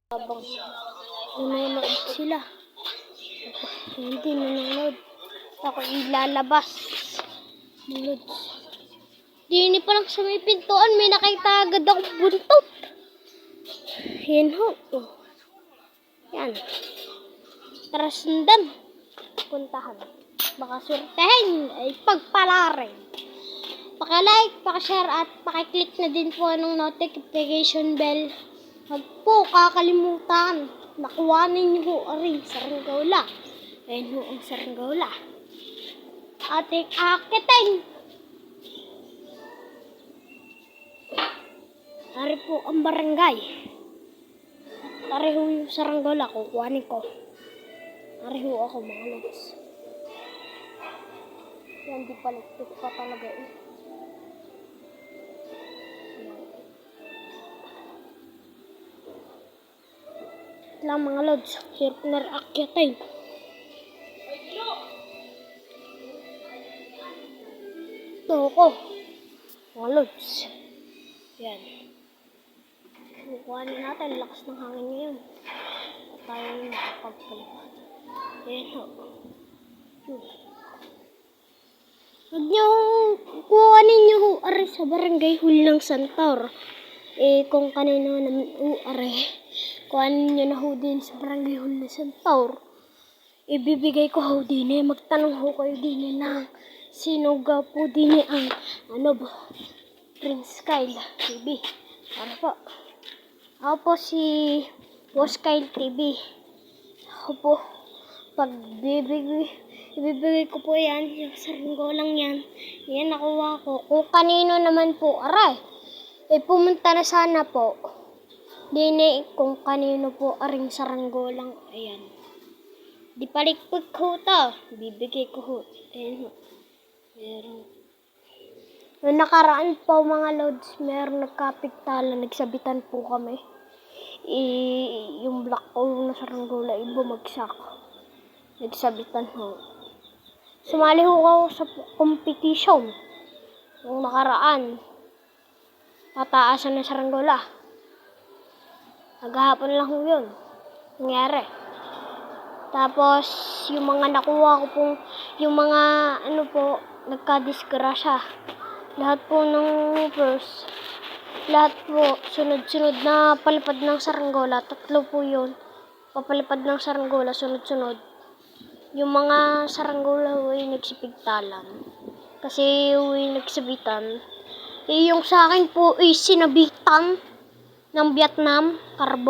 Habang nanonood sila. Hindi nanonood. Ako ilalabas. Nanonood. Dini pa lang sa may pintuan. May nakita agad akong buntot. Yan ho. Oh. Yan. Tara sundan. Puntahan. Baka swertehin ay pagpalarin. Paki-like, paki-share at paki-click na din po ng notification bell. Huwag po kakalimutan. Nakuhanin niyo ho ang saranggola. Ayan ho ang saranggola. Ating akitin. Ari po ang barangay. Ari ho yung saranggola. Kukuhanin ko. Ari ho ako mga lods. Yan di palikpik pa talaga eh. Lang mga lods, hirap na akyatin. Ito ko, mga lods. Yan. Kukuhanin natin, lakas ng hangin ngayon. At tayo yung makapagpalipad. Yan ho. Huwag nyo, kuhanin nyo ho, ari sa barangay huli ng Santor. Kung kanino naman are, kuhanin nyo na ho din sa barangay huli ng Santor. Ibibigay ko ho din magtanong ho kayo din ng sino ga po din ang Prince Kyle TV. Ano po? Ako po si Boss Kyle TV. Ako po, pag ibibigay ko po yan, yung saranggolang yan, yan nakuha ko. Kung kanino naman po aray, pumunta na sana po. Dini kung kanino po aring saranggolang, ayan. Di palikpik ho to. Bibigay ko ho. Ayan ho. Meron. Noong nakaraan po mga lods, meron nagkapigtala, nagsabitan po kami. Yung black hole na saranggola, bumagsak. Nagsabitan ho. Sumali ho ako sa competition. Noong nakaraan, tataasan ng saranggola. Naghahapon lang ho yun. Nangyari. Tapos, yung mga nakuha ko pong, yung mga, nagkadisgrasya. Lahat po ng first, lahat po, sunod-sunod na palipad ng saranggola. 3 po yun. Papalipad ng saranggola, sunod-sunod. Yung mga saranggola ay nagsipigtalan. Kasi yung nagsabitan. Yung sa akin po ay sinabitan ng Vietnam, carbon.